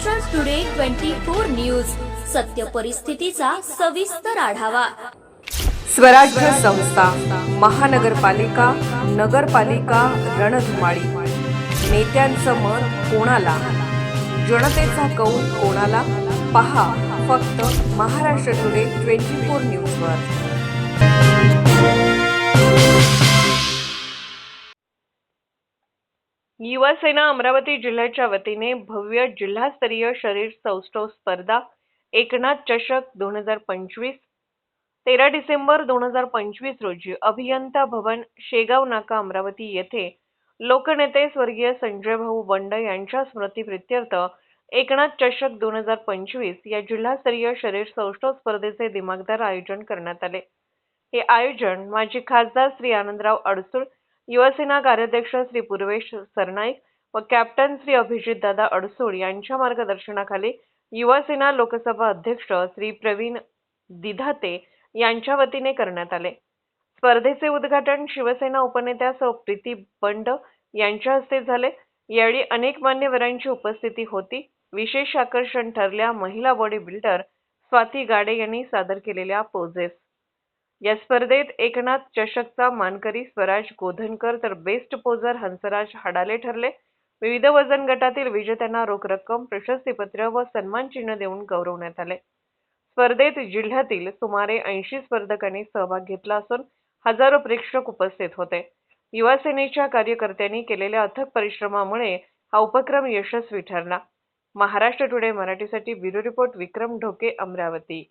Maharashtra today 24 news, सत्य परिस्थितीचा सविस्तर आढावा। स्वराज्य संस्था, महानगरपालिका, नगरपालिका रणधुमाळी। नेत्यांचं मत कोणाला, जनतेचा कौल कोणाला? पहा फक्त महाराष्ट्र टुडे 24 न्यूजवर। युवा सेना अमरावती जिल्ह्याच्या वतीने भव्य जिल्हास्तरीय शरीर सौष्ठव स्पर्धा एकनाथ चषक 2025 13 डिसेंबर 2025 रोजी अभियंता भवन शेगाव नाका अमरावती येथे लोकनेते स्वर्गीय संजय भाऊ बंड यांच्या स्मृतिप्रित्यर्थ एकनाथ चषक 2025 या जिल्हास्तरीय शरीर सौष्ठव स्पर्धेचे दिमागदार आयोजन करण्यात आले। हे आयोजन माजी खासदार श्री आनंदराव अडसूळ, युवासेना कार्याध्यक्ष श्री पूर्वेश सरनाईक व कॅप्टन श्री अभिजित दादा अडसूळ यांच्या मार्गदर्शनाखाली युवासेना लोकसभा अध्यक्ष श्री प्रवीण दिधाते यांच्या वतीने करण्यात आले। स्पर्धेचे उद्घाटन शिवसेना उपनेत्या सौ प्रीती बंड यांच्या हस्ते झाले। यावेळी अनेक मान्यवरांची उपस्थिती होती। विशेष आकर्षण ठरल्या महिला बॉडी बिल्डर स्वाती गाडे यांनी सादर केलेल्या पोजेस। या स्पर्धेत एकनाथ चषकचा मानकरी स्वराज गोधनकर तर बेस्ट पोजर हंसराज हडाले ठरले। विविध वजन गटातील विजेत्यांना रोख रक्कम, प्रशस्तीपत्र व सन्मान चिन्ह देऊन गौरवण्यात आले। स्पर्धेत जिल्ह्यातील सुमारे 80 स्पर्धकांनी सहभाग घेतला असून हजारो प्रेक्षक उपस्थित होते। युवा सेनेच्या कार्यकर्त्यांनी केलेल्या अथक परिश्रमामुळे हा उपक्रम यशस्वी ठरला। महाराष्ट्र टुडे मराठीसाठी ब्युरो रिपोर्ट विक्रम ढोके, अमरावती।